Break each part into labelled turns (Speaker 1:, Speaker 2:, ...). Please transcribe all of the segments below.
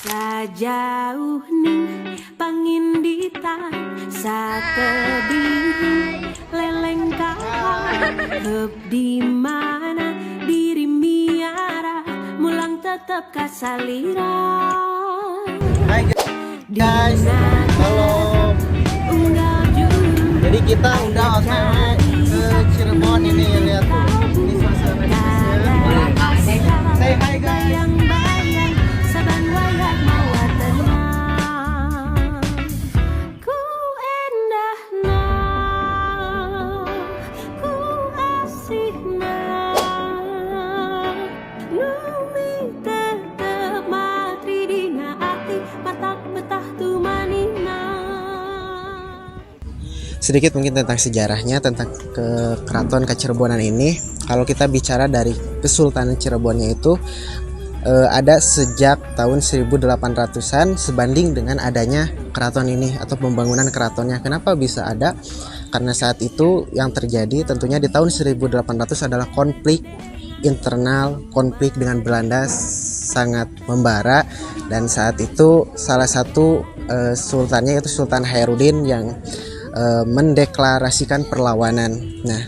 Speaker 1: Sajauh ning pangindita satebing leleng kawan heb di mana diri miara mulang tetep kasalira.
Speaker 2: Hai guys, halo. Jadi kita udah OTW ke Cirebon ini, lihat tuh. Ini suasananya. Say hi guys. Sedikit mungkin tentang sejarahnya, tentang ke Keraton Kacirebonan ini. Kalau kita bicara dari Kesultanan Cirebonnya itu ada sejak tahun 1800-an sebanding dengan adanya keraton ini atau pembangunan keratonnya. Kenapa bisa ada? Karena saat itu yang terjadi tentunya di tahun 1800 adalah konflik internal, konflik dengan Belanda sangat membara, dan saat itu salah satu sultannya yaitu Sultan Hairudin yang mendeklarasikan perlawanan. Nah,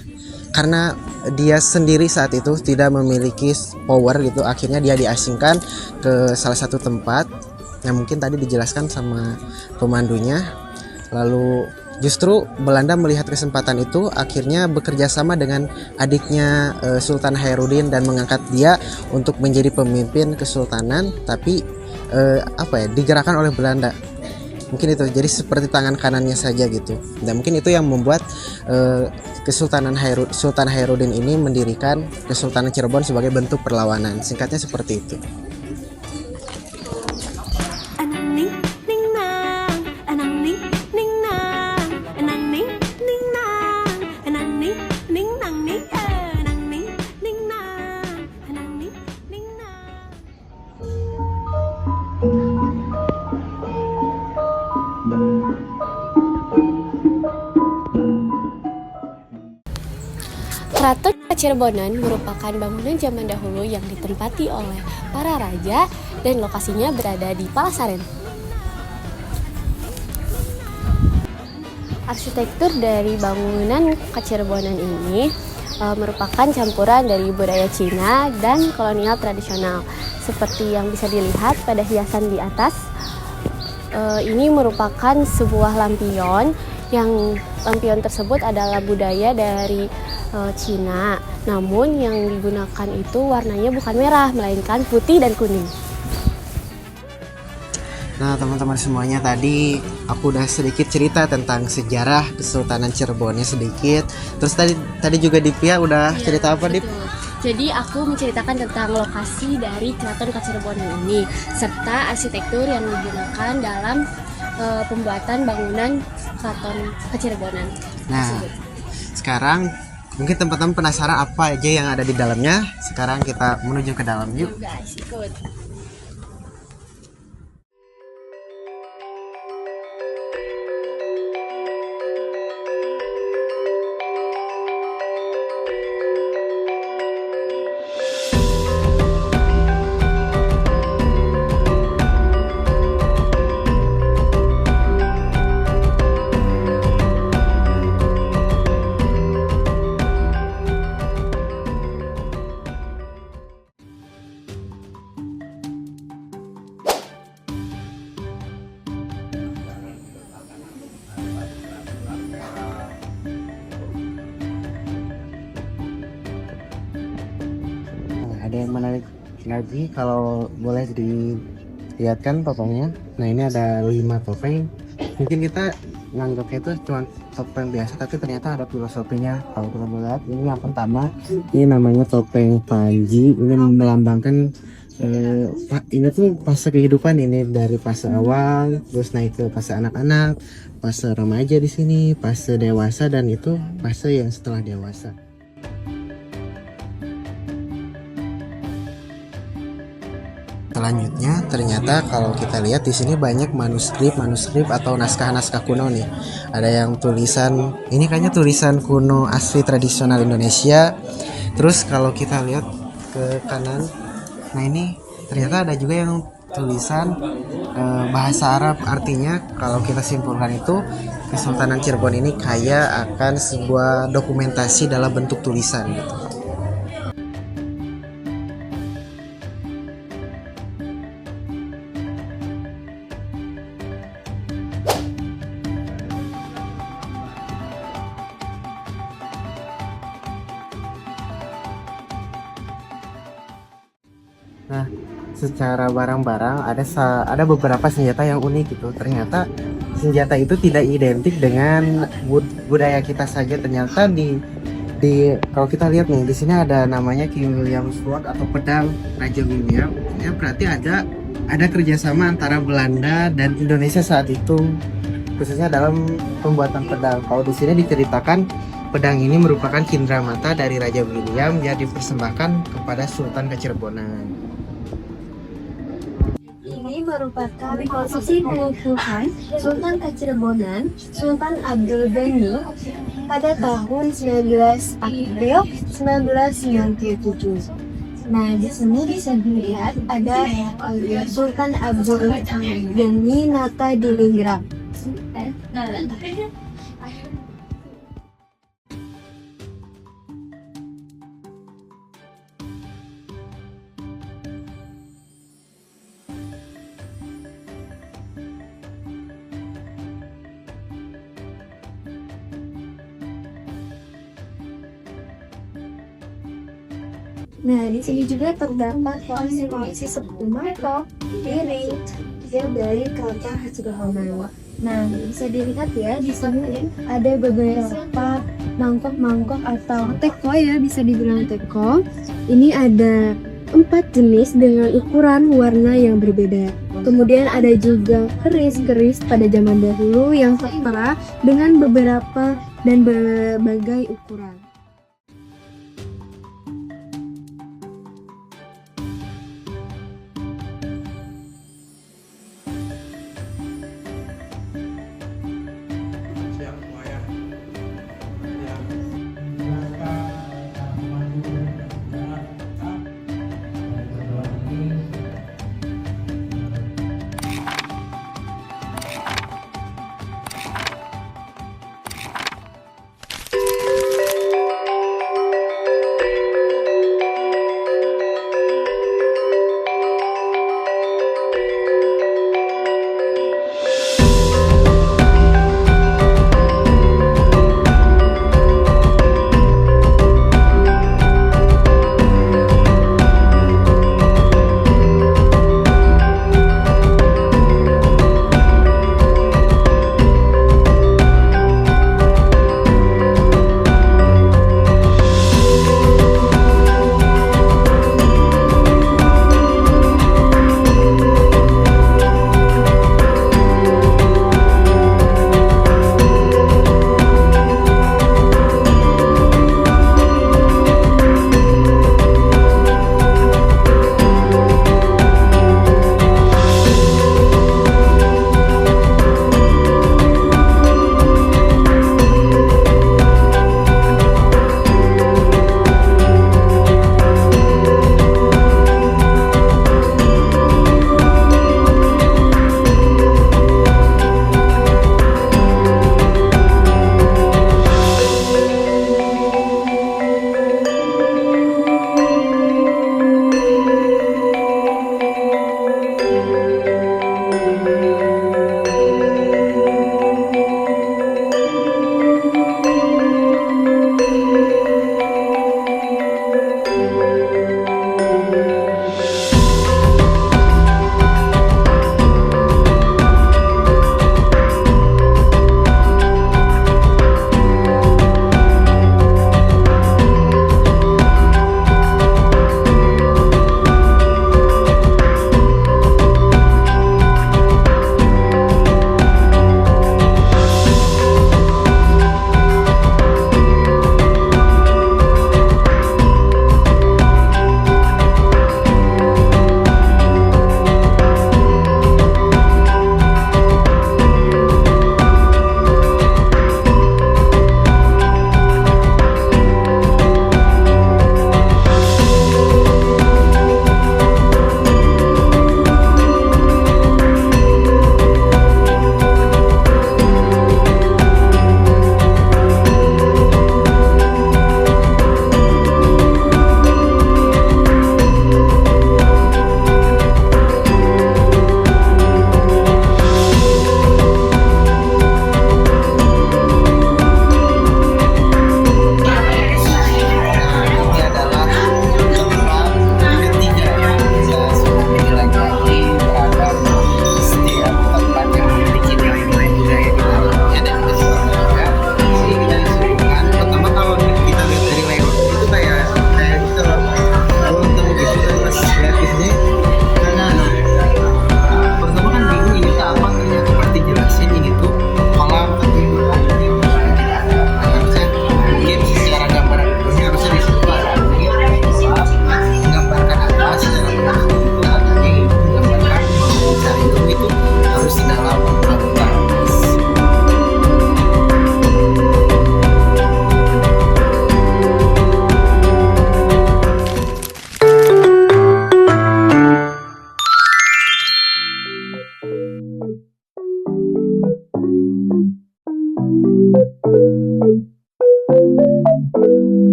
Speaker 2: karena dia sendiri saat itu tidak memiliki power gitu, akhirnya dia diasingkan ke salah satu tempat yang mungkin tadi dijelaskan sama pemandunya. Lalu justru Belanda melihat kesempatan itu, akhirnya bekerja sama dengan adiknya Sultan Hairudin dan mengangkat dia untuk menjadi pemimpin kesultanan, tapi digerakkan oleh Belanda. Mungkin itu jadi seperti tangan kanannya saja gitu, dan mungkin itu yang membuat Sultan Hairudin ini mendirikan Kesultanan Cirebon sebagai bentuk perlawanan. Singkatnya seperti itu.
Speaker 3: Keraton Kacirebonan merupakan bangunan zaman dahulu yang ditempati oleh para raja dan lokasinya berada di Palasaren. Arsitektur dari bangunan Kacirebonan ini merupakan campuran dari budaya Cina dan kolonial tradisional. Seperti yang bisa dilihat pada hiasan di atas, ini merupakan sebuah lampion, yang lampion tersebut adalah budaya dari Cina, namun yang digunakan itu warnanya bukan merah, melainkan putih dan kuning.
Speaker 2: Nah teman-teman semuanya, tadi aku udah sedikit cerita tentang sejarah Kesultanan Cirebonnya sedikit. Terus tadi juga Dipia udah cerita apa, Dip?
Speaker 3: Jadi aku menceritakan tentang lokasi dari Keraton Kacirebonan ini serta arsitektur yang digunakan dalam pembuatan bangunan Keraton Kacirebonan.
Speaker 2: Nah, sekarang mungkin teman-teman penasaran apa aja yang ada di dalamnya. Sekarang kita menuju ke dalam yuk.
Speaker 3: Guys, ikut.
Speaker 2: Ada yang menarik lagi, kalau boleh dilihatkan topengnya. Nah ini ada 5 topeng. Mungkin kita nganggapnya itu cuma topeng biasa, tapi ternyata ada filosofinya. Kalau kita lihat, ini yang pertama, ini namanya topeng Panji. Ini melambangkan ini tuh fase kehidupan, ini dari fase awal terus naik ke fase anak-anak, fase remaja di sini, fase dewasa, dan itu fase yang setelah dewasa. selanjutnya ternyata kalau kita lihat di sini banyak manuskrip atau naskah-naskah kuno nih. Ada yang tulisan, ini kayaknya tulisan kuno asli tradisional Indonesia. Terus kalau kita lihat ke kanan, nah ini ternyata ada juga yang tulisan bahasa Arab. Artinya kalau kita simpulkan itu Kesultanan Cirebon ini kaya akan sebuah dokumentasi dalam bentuk tulisan gitu. Nah, secara barang-barang ada beberapa senjata yang unik gitu. Ternyata senjata itu tidak identik dengan budaya kita saja. Ternyata di kalau kita lihat nih di sini ada namanya King William Sword atau pedang Raja William. Ya berarti ada kerjasama antara Belanda dan Indonesia saat itu, khususnya dalam pembuatan pedang. Kalau di sini diceritakan pedang ini merupakan cindramata dari Raja William yang dipersembahkan kepada Sultan Kacirebonan.
Speaker 4: Ini merupakan posisi pengukuhan Sultan Kacirebonan, Sultan Abdul Ghani pada tahun 19 April 1997. Nah, di sini bisa dilihat ada Sultan Abdul Ghani Nata Diningrat. Nah, di sini juga terdapat koleksi seperti mangkok, piring, yang dari kerajaan Kacirebonan. Nah, bisa dilihat ya di sini ada beberapa mangkok atau teko ya, bisa dibilang teko. Ini ada 4 jenis dengan ukuran warna yang berbeda. Kemudian ada juga keris pada zaman dahulu yang tertera dengan beberapa dan berbagai ukuran.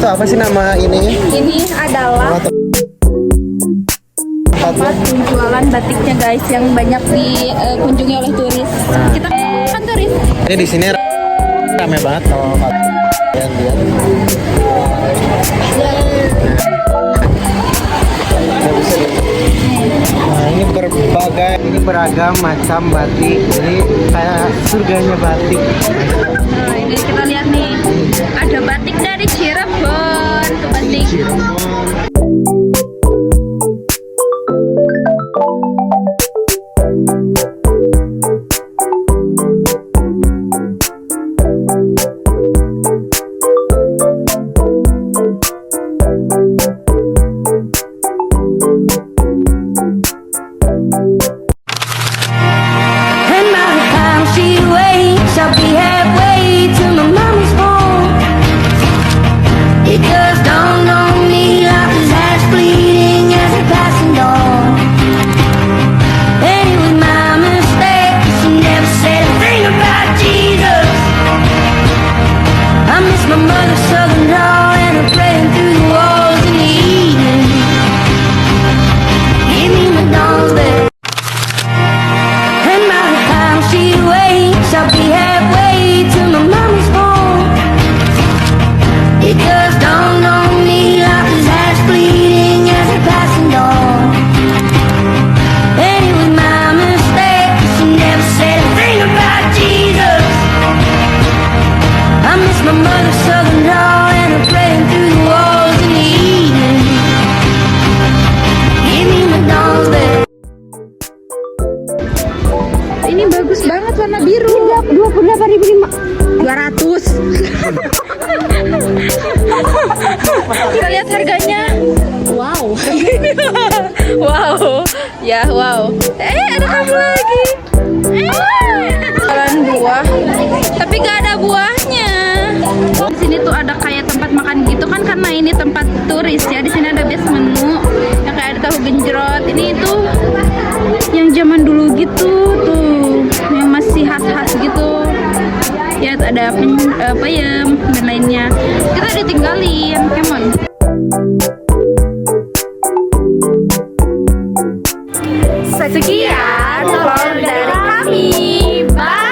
Speaker 2: itu apa sih nama ininya?
Speaker 5: Ini adalah tempat penjualan batiknya guys yang banyak dikunjungi oleh turis.
Speaker 2: Nah.
Speaker 5: Kita kan turis.
Speaker 2: Ini di sini ramai banget kalau kalian lihat. Nah, ini beragam macam batik. Ini kayak surganya batik.
Speaker 5: Nah, ini kita lihat nih. Ada batik dari Cirebon. Tuh batik.
Speaker 1: And by the time she wakes, I'll be halfway to my mama's home. It just dawned on me like his eyes bleeding as a passing dawn. And it was my mistake, she never said a thing about Jesus. I miss my mother's southern drawl and her praying through the walls in the evening. Give me my dawn's bed. And by the time she wakes, I'll be halfway to my mama's home. It just dawned on me like his eyes bleeding as a passing dawn. And it was my mistake, she never said a thing about Jesus. I miss my mother's southern drawl and her praying through the walls in the evening. Give me my dawn's bed.
Speaker 5: Ini bagus banget warna biru. 28.200. Kita lihat harganya. Wow. Wow. Ya, wow. Ada kamu lagi. Jualan buah. Tapi gak ada buahnya. Di sini tuh ada kayak tempat makan gitu kan karena ini tempat turis ya. Di sini ada biasa menu yang kayak ada tahu genjerot. Ini tuh yang zaman dulu gitu tuh, yang masih khas-khas gitu. Ya ada peyem dan lainnya. Kita ditinggalin, come on. Sekian vlog dari kami. Bye.